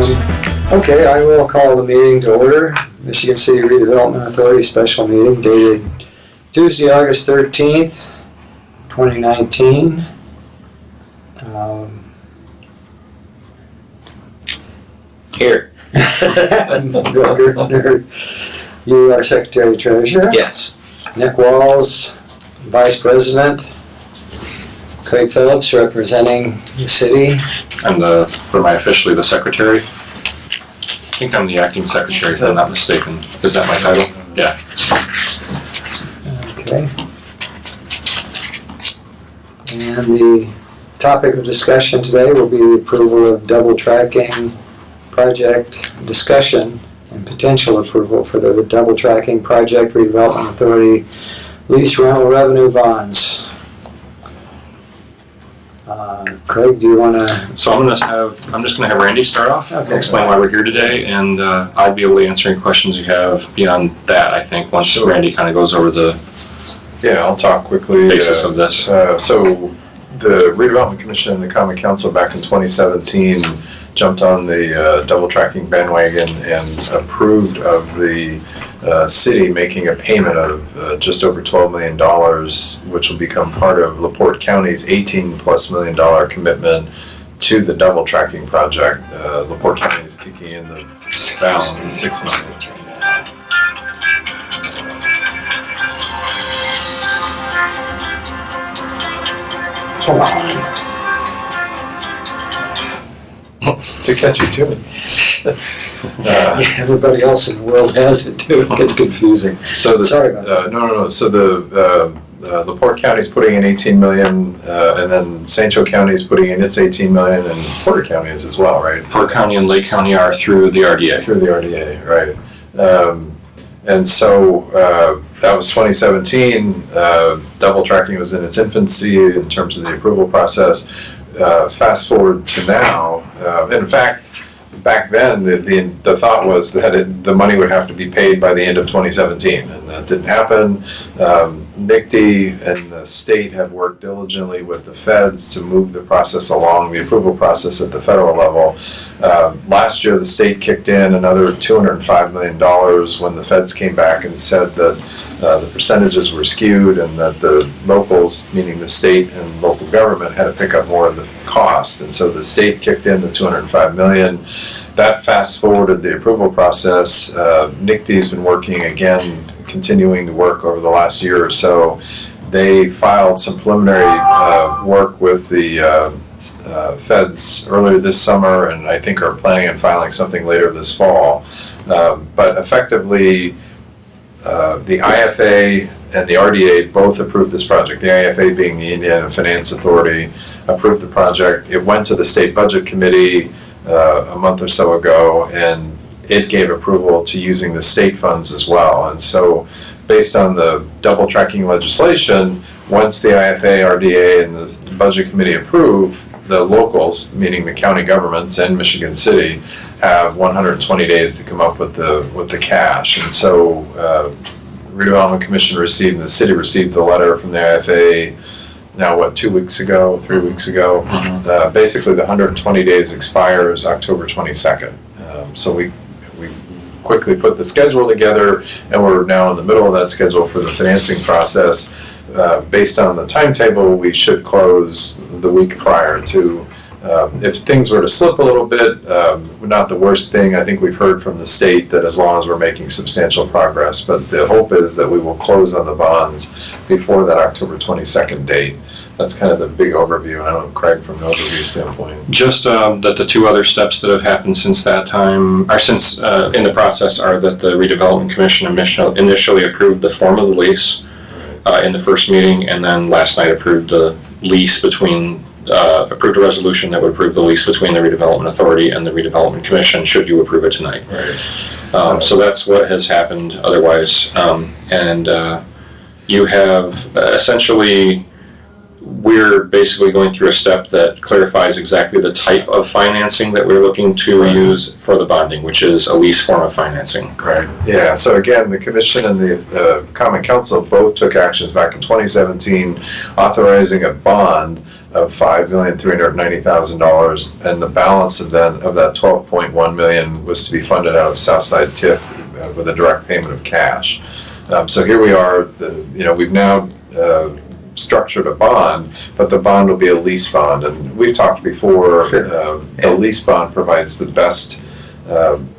Okay, I will call the meeting to order. Michigan City Redevelopment Authority special meeting dated Tuesday, August 13th, 2019. Here. You are Secretary Treasurer. Yes. Nick Walls, Vice President. Craig Phillips representing the city. I'm officially the secretary. I think I'm the acting secretary, if I'm not mistaken. Is that my title? Yeah. Okay. And the topic of discussion today will be the approval of double tracking project discussion and potential approval for the double tracking project redevelopment authority lease rental revenue bonds. Craig, do you want to? So I'm just going to have Randy start off, explain why we're here today, and I'd be able to answer any questions you have beyond that, I think, once Randy kind of goes over the I'll talk quickly. basis of this. So the Redevelopment Commission and the Common Council back in 2017 jumped on the double tracking bandwagon and approved of the city making a payment of just over $12 million, which will become part of LaPorte County's $18+ million commitment to the double tracking project. LaPorte County is kicking in the balance of $6 million. Come on. To catch you too. Everybody else in the world has it too. It gets confusing. So Sorry about that. No. So the LaPorte County is putting in $18 million, and then St. Joe County is putting in its $18 million, and Porter County is as well, right? Porter County and Lake County are through the RDA. Through the RDA, right? And so that was 2017. Double tracking was in its infancy in terms of the approval process. Fast forward to now, in fact, back then the thought was that the money would have to be paid by the end of 2017, and that didn't happen. NICD and the state have worked diligently with the feds to move the process along, the approval process at the federal level. Last year the state kicked in another $205 million when the feds came back and said that the percentages were skewed and that the locals, meaning the state and local government, had to pick up more of the cost. And so the state kicked in the $205 million. That fast forwarded the approval process. NICD's been working again, continuing to work over the last year or so. They filed some preliminary work with the feds earlier this summer, and I think are planning on filing something later this fall. But effectively, the IFA and the RDA both approved this project. The IFA being the Indiana Finance Authority approved the project. It went to the State Budget Committee a month or so ago, and it gave approval to using the state funds as well. And so based on the double tracking legislation, once the IFA, RDA, and the Budget Committee approve, the locals, meaning the county governments and Michigan City, have 120 days to come up with the cash. And so Redevelopment Commission received, and the city received the letter from the IFA now, 3 weeks ago? Mm-hmm. Basically the 120 days expires October 22nd. So we quickly put the schedule together, and we're now in the middle of that schedule for the financing process. Based on the timetable, we should close the week prior to. If things were to slip a little bit, not the worst thing. I think we've heard from the state that as long as we're making substantial progress, but the hope is that we will close on the bonds before that October 22nd date. That's kind of the big overview. I don't know, Craig, from an overview standpoint. Just that the two other steps that have happened since that time, or since in the process, are that the Redevelopment Commission initially approved the form of the lease in the first meeting, and then last night approved the lease approved a resolution that would approve the lease between the Redevelopment Authority and the Redevelopment Commission, should you approve it tonight. Right. So that's what has happened otherwise. You have essentially, we're basically going through a step that clarifies exactly the type of financing that we're looking to use for the bonding, which is a lease form of financing. Right. Yeah. So again, the Commission and the Common Council both took actions back in 2017 authorizing a bond of $5,390,000, and the balance of that $12.1 million was to be funded out of Southside TIF with a direct payment of cash. So here we are. We've now structured a bond, but the bond will be a lease bond, and we've talked before. The lease bond provides the best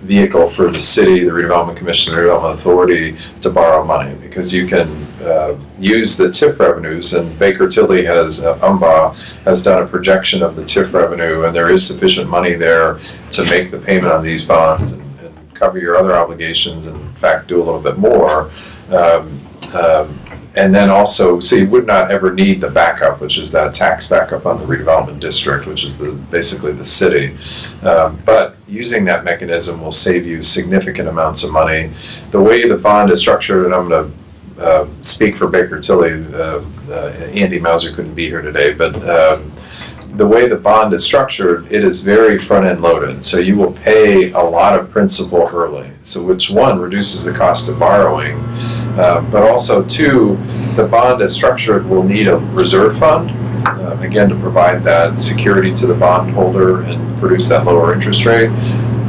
vehicle for the city, the Redevelopment Commission, the Redevelopment Authority to borrow money, because you can use the TIF revenues, and Baker Tilly has done a projection of the TIF revenue, and there is sufficient money there to make the payment on these bonds and cover your other obligations, and in fact do a little bit more. And then also, so you would not ever need the backup, which is that tax backup on the redevelopment district, which is basically the city. But using that mechanism will save you significant amounts of money. The way the bond is structured, and I'm going to speak for Baker Tilly, Andy Mauser couldn't be here today, but the way the bond is structured, it is very front-end loaded. So you will pay a lot of principal early. So which one reduces the cost of borrowing, but also two, the bond is structured will need a reserve fund, again, to provide that security to the bondholder and produce that lower interest rate.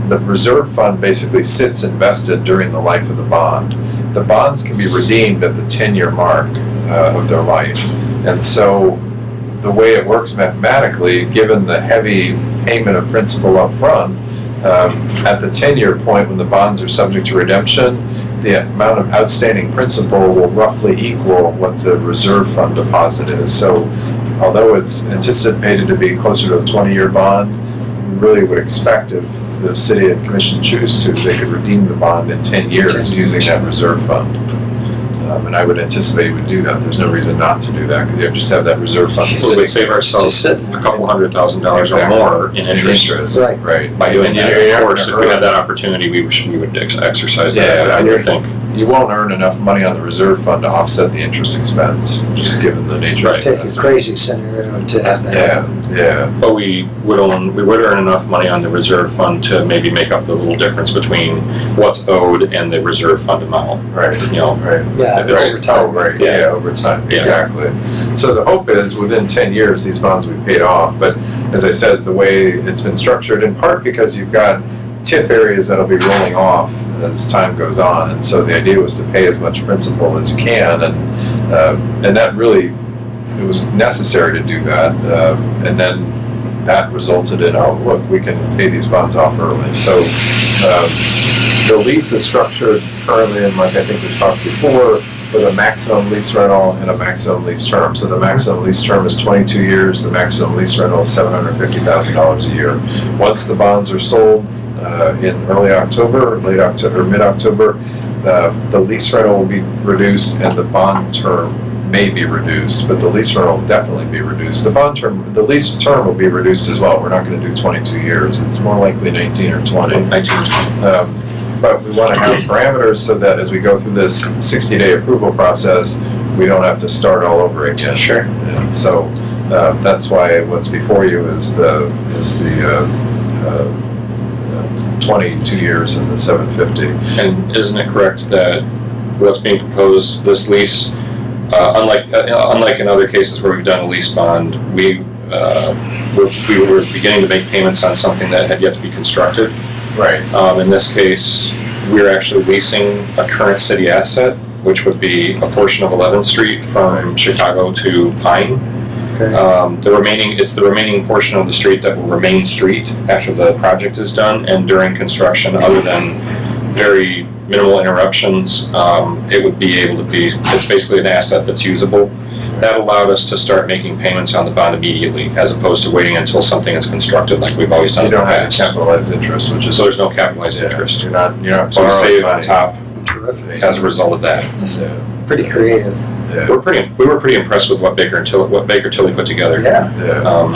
The reserve fund basically sits invested during the life of the bond. The bonds can be redeemed at the 10-year mark of their life. And so the way it works mathematically, given the heavy payment of principal up front, at the 10-year point when the bonds are subject to redemption, the amount of outstanding principal will roughly equal what the reserve fund deposit is. So although it's anticipated to be closer to a 20-year bond, we really would expect if the city and commission choose to, they could redeem the bond in 10 years using that reserve fund. And I would anticipate we would do that. There's no reason not to do that, because you just have that reserve fund. We would save ourselves a couple $100,000 or more in interest. Right. By doing that. Of course, if we had that opportunity, we would exercise that. I would think. You won't earn enough money on the reserve fund to offset the interest expense, just given the nature of it. Take a crazy scenario to have that. Yeah. But we would earn enough money on the reserve fund to maybe make up the little difference between what's owed and the reserve fund amount. Right. Yeah, If it's over time. Over time. Yeah. Exactly. So the hope is within 10 years these bonds will be paid off. But as I said, the way it's been structured, in part because you've got TIF areas that'll be rolling off as time goes on, and so the idea was to pay as much principal as you can, and that really, it was necessary to do that, and then that resulted in, oh look, we can pay these bonds off early. So the lease is structured currently, and like I think we talked before, with a maximum lease rental and a maximum lease term. So the maximum lease term is 22 years, the maximum lease rental is $750,000 a year. Once the bonds are sold, in early October, late October, mid-October, the lease rental will be reduced and the bond term may be reduced, but the lease rental will definitely be reduced. The lease term will be reduced as well. We're not going to do 22 years. It's more likely 19 or 20. But we want to have parameters so that as we go through this 60-day approval process, we don't have to start all over again. Sure. And so that's why what's before you is the 22 years and the 750. And isn't it correct that what's being proposed, this lease, unlike in other cases where we've done a lease bond, we were beginning to make payments on something that had yet to be constructed. Right. In this case, we're actually leasing a current city asset, which would be a portion of 11th Street from Chicago to Pine. Okay. It's the remaining portion of the street that will remain street after the project is done, and during construction, other than very minimal interruptions, it would be able to be, it's basically an asset that's usable. That allowed us to start making payments on the bond immediately, as opposed to waiting until something is constructed like we've always done in the past. You don't have capitalized interest, which is... So there's no capitalized interest. You're not So we borrowing save on money. top Terrific. as a result of that. Pretty creative. Yeah. We were pretty impressed with what Baker Tilly put together. Yeah.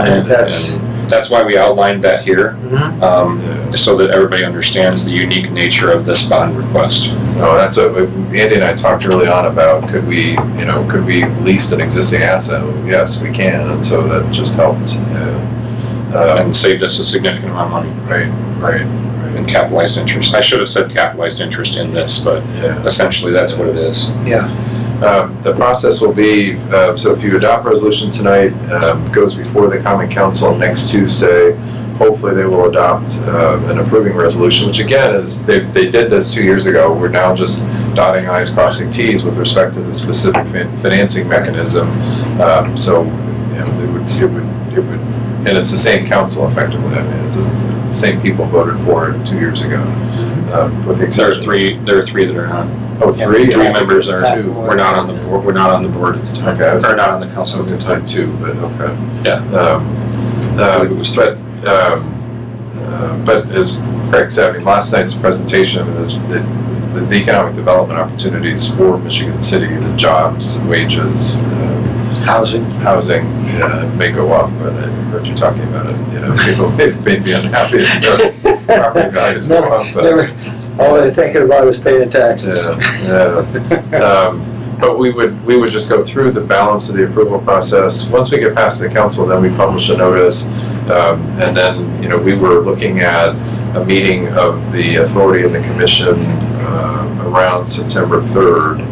And that's why we outlined that here, Mm-hmm. so that everybody understands the unique nature of this bond request. No, that's what Andy and I talked early on about. Could we lease an existing asset? Yes, we can, and so that just helped. And saved us a significant amount of money. Right. And capitalized interest. I should have said capitalized interest in this, but essentially that's what it is. Yeah. The process will be, so if you adopt resolution tonight, goes before the Common Council next Tuesday. Hopefully they will adopt an approving resolution, which again is, they did this 2 years ago. We're now just dotting i's, crossing t's with respect to the specific financing mechanism. So, you know, it would, and it's the same council effectively. I mean, it's the same people voted for it 2 years ago. With the exception. There are three that are not. Oh, three? Three members are, two. we're not on the board, we're not on the board at the time. Okay, Or not on the I council. was gonna say two, but okay. Yeah. I believe it was three. But as Craig said, I mean, last night's presentation, the economic development opportunities for Michigan City, the jobs, wages, Housing. may go up, but I heard you talking about it. You know, people may be unhappy if their property values go up. But, All they're thinking about is paying taxes. But we would just go through the balance of the approval process. Once we get past the council, then we publish a notice, and then, you know, we were looking at a meeting of the authority and the commission around September 3rd.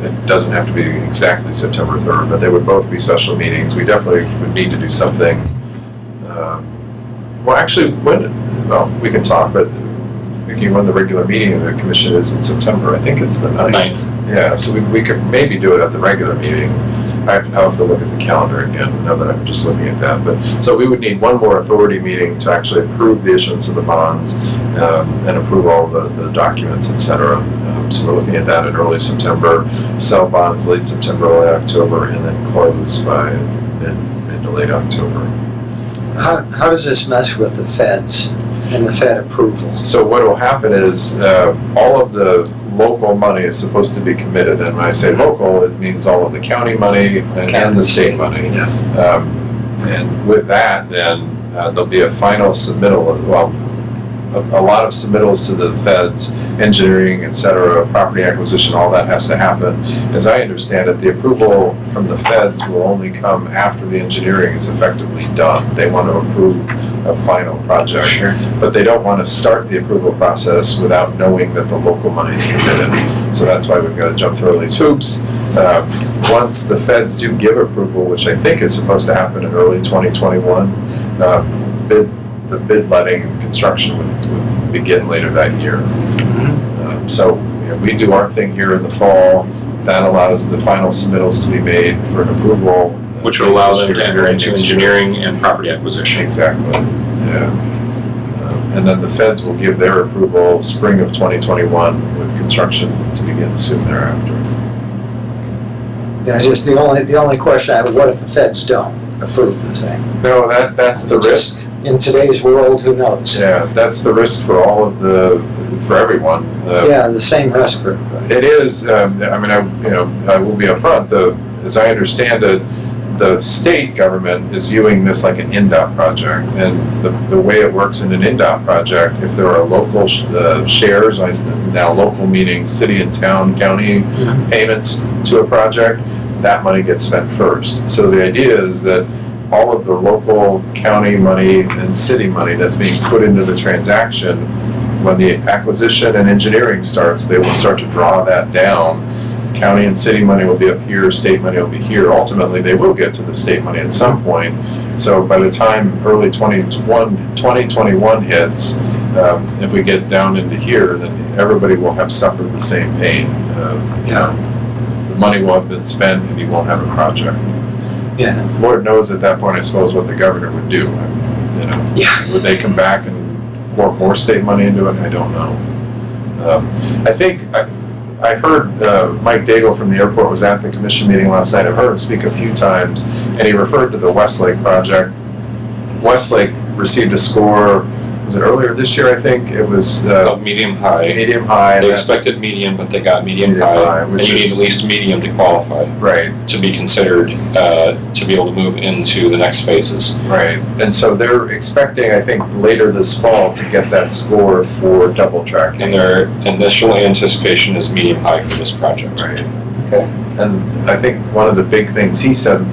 It doesn't have to be exactly September 3rd, but they would both be special meetings. We definitely would need to do something. Well, actually, we can talk, but when the regular meeting of the commission is in September, I think it's the 9th. Yeah, so we could maybe do it at the regular meeting. I'll have to look at the calendar again, now that I'm just looking at that. But so we would need one more authority meeting to actually approve the issuance of the bonds and approve all the documents, et cetera. So we're looking at that in early September, sell bonds late September, early October, and then close by mid to late October. How does this mess with the feds and the Fed approval? So what will happen is all of the local money is supposed to be committed, and when I say local, it means all of the county money and the state money. Yeah. And with that, then there'll be a final submittal. Well, a lot of submittals to the feds, engineering, et cetera, property acquisition, all that has to happen. As I understand it, the approval from the feds will only come after the engineering is effectively done. They want to approve a final project, Sure. but they don't want to start the approval process without knowing that the local money is committed. So that's why we've got to jump through all these hoops. Once the feds do give approval, which I think is supposed to happen in early 2021, the bid letting and construction would begin later that year. So, you know, we do our thing here in the fall. That allows the final submittals to be made for an approval. Which will allow them to enter into engineering and property acquisition. Exactly, yeah. And then the feds will give their approval spring of 2021 with construction to begin soon thereafter. Yeah, just the only question I have, what if the feds don't approve the thing? No, that's the risk. In today's world, who knows? Yeah, that's the risk for for everyone. Yeah, the same risk for everybody. It is. I mean, I will be upfront. As I understand it, the state government is viewing this like an NDOT project, and the way it works in an NDOT project, if there are local shares, now local meaning city and town, county payments to a project, that money gets spent first. So the idea is that all of the local county money and city money that's being put into the transaction, when the acquisition and engineering starts, they will start to draw that down. County and city money will be up here, state money will be here. Ultimately, they will get to the state money at some point. So by the time early 2021 hits, if we get down into here, then everybody will have suffered the same pain. The money will have been spent and you won't have a project. Yeah. Lord knows at that point, I suppose, what the governor would do. You know, would they come back and pour more state money into it? I don't know. I think I heard Mike Daigle from the airport was at the commission meeting last night. I've heard him speak a few times, and he referred to the Westlake project. Westlake received a score. Was it earlier this year? I think it was Medium high. Medium high. They expected medium, but they got medium high. And you need at least medium to qualify. Right. To be considered to be able to move into the next phases. Right. And so they're expecting, I think, later this fall to get that score for double tracking. And their initial anticipation is medium high for this project. Right. Okay. And I think one of the big things he said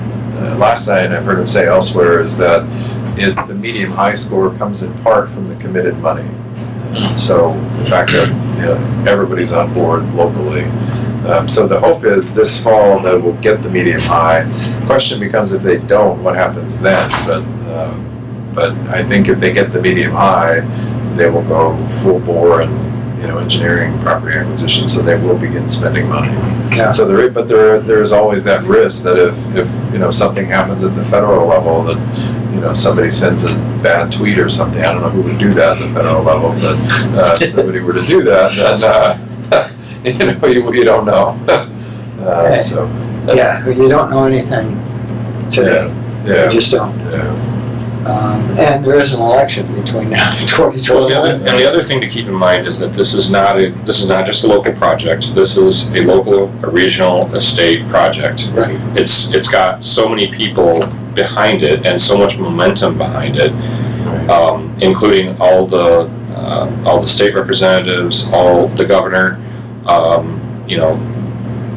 last night, and I've heard him say elsewhere, is that the medium high score comes in part from the committed money. So the fact that everybody's on board locally. So the hope is this fall that we'll get the medium high. Question becomes if they don't, what happens then? But I think if they get the medium high, they will go full bore and engineering, property acquisition. So they will begin spending money. Yeah. So there is always that risk that if something happens at the federal level, that somebody sends a bad tweet or something. I don't know who would do that at the federal level, but if somebody were to do that, then you don't know. So Yeah, you don't know anything today. yeah, You just don't. yeah. And there is an election between now and 2021. And the other thing to keep in mind is that this is not just a local project. This is a local, a regional, a state project. Right. It's got so many people behind it and so much momentum behind it, including all the state representatives, all the governor,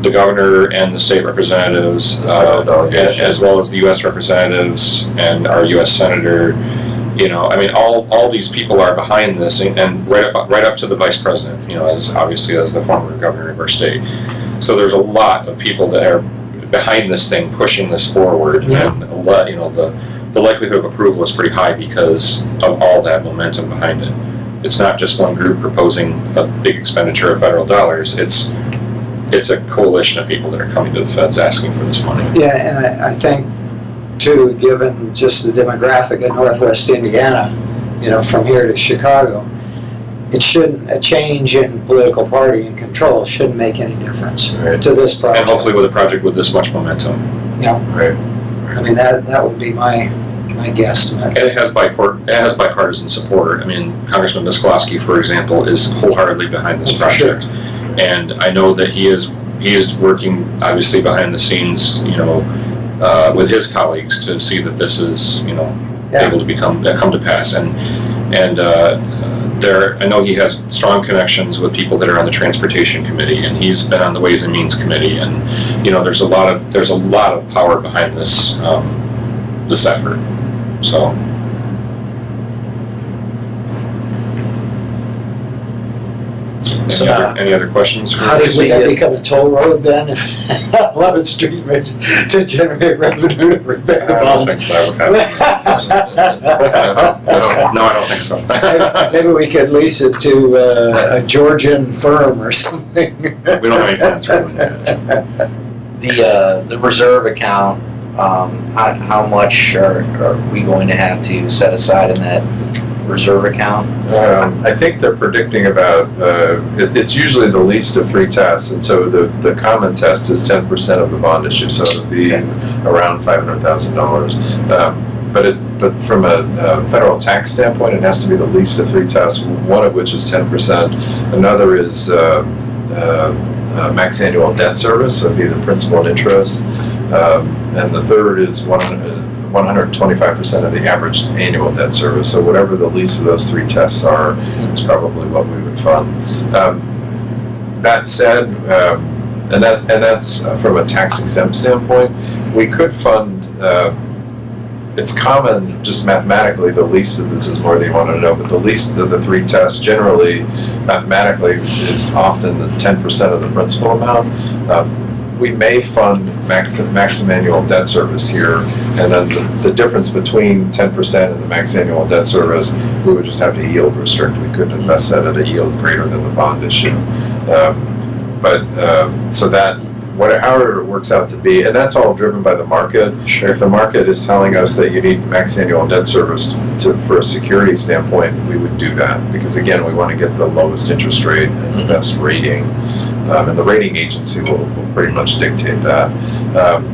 the governor and the state representatives, as well as the U.S. representatives and our U.S. senator. All these people are behind this, and right up to the vice president. As the former governor of our state. So there's a lot of people that are behind this thing, pushing this forward, and the likelihood of approval is pretty high because of all that momentum behind it. It's not just one group proposing a big expenditure of federal dollars. It's a coalition of people that are coming to the feds asking for this money. Yeah, and I think, too, given just the demographic of Northwest Indiana, from here to Chicago, a change in political party and control shouldn't make any difference to this project. And hopefully with a project with this much momentum. Right. I mean, that would be my guesstimate. And it has bipartisan support. Congressman Miskolowski, for example, is wholeheartedly behind this project. Sure. And I know that he is working obviously behind the scenes, with his colleagues to see that this is, able to come to pass. And I know he has strong connections with people that are on the Transportation Committee, and he's been on the Ways and Means Committee, and there's a lot of power behind this this effort. So. Any other questions? How would that become a toll road then? 11th Street makes to generate revenue to repair the I don't bonds. think that would happen. No, I don't think so. Maybe we could lease it to a Georgian firm or something. We don't have any plans for doing that. The reserve account, how much are we going to have to set aside in that reserve account? I think they're predicting about, it's usually the least of 3 tests, and so the common test is 10% of the bond issue, so it would be around $500,000. But from a federal tax standpoint, it has to be the least of 3 tests, one of which is 10%. Another is max annual debt service, so it'd be the principal and interest. And the third is 125% of the average annual debt service. So whatever the least of those 3 tests are, is probably what we would fund. That said, and that's from a tax exempt standpoint, we could fund. It's common, just mathematically, the least of this is more than you want to know, but the least of the 3 tests generally, mathematically, is often the 10% of the principal amount. We may fund maximum annual debt service here, and then the difference between 10% and the max annual debt service, we would just have to yield restrict. We couldn't invest that at a yield greater than the bond issue. So that, however it works out to be, and that's all driven by the market. Sure. If the market is telling us that you need max annual debt service for a security standpoint, we would do that, because again, we want to get the lowest interest rate and the best rating. And the rating agency will pretty much dictate that.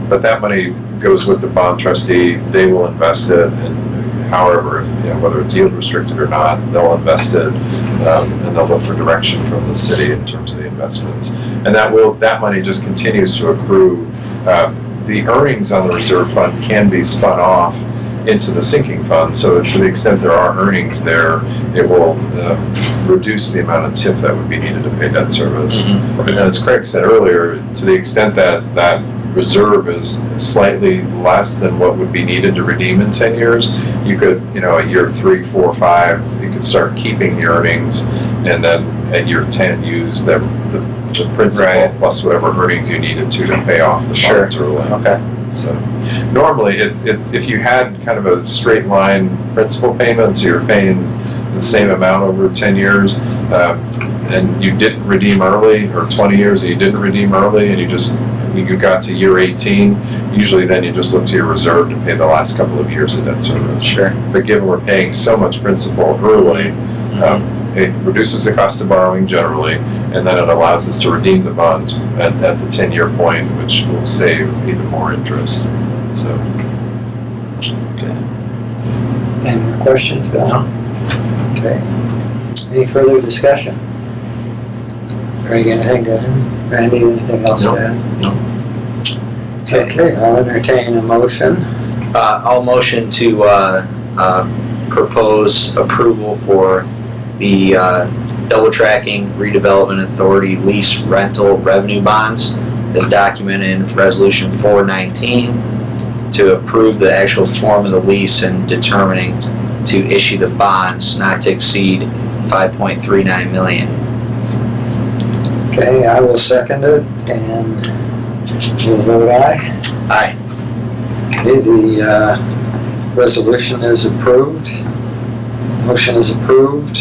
But that money goes with the bond trustee. They will invest it, and however, whether it's yield restricted or not, they'll invest it, and they'll look for direction from the city in terms of the investments. And that money just continues to accrue. The earnings on the reserve fund can be spun off into the sinking fund, so to the extent there are earnings there, it will reduce the amount of TIF that would be needed to pay debt service. Mm-hmm. And as Craig said earlier, to the extent that reserve is slightly less than what would be needed to redeem in 10 years, you could, at year 3, 4, 5, you could start keeping the earnings, and then at year 10 use the principal Right. plus whatever earnings you needed to pay off the Sure. bonds early. Okay. So normally it's if you had kind of a straight line principal payments, you're paying the same amount over 10 years, and you didn't redeem early, or 20 years and you didn't redeem early, and you got to year 18, usually then you just look to your reserve to pay the last couple of years of debt service. Sure. But given we're paying so much principal early, it reduces the cost of borrowing generally, and then it allows us to redeem the bonds at the 10-year point, which will save even more interest. So, Any more questions, Bill? No. Okay. Any further discussion? Greg, anything to add? Randy, anything else to add? No. Okay, I'll entertain a motion. I'll motion to propose approval for the Double Tracking Redevelopment Authority lease rental revenue bonds as documented in Resolution 419 to approve the actual form of the lease and determining to issue the bonds not to exceed $5.39 million. Okay, I will second it, and we'll vote aye. Aye. Okay, the resolution is approved. Motion is approved.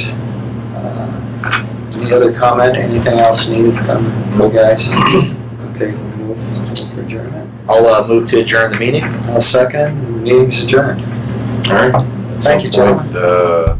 Any other comment, anything else needed from you guys? Okay, we'll move for adjournment. I'll move to adjourn the meeting. I'll second, meeting's adjourned. All right. Thank you, gentlemen.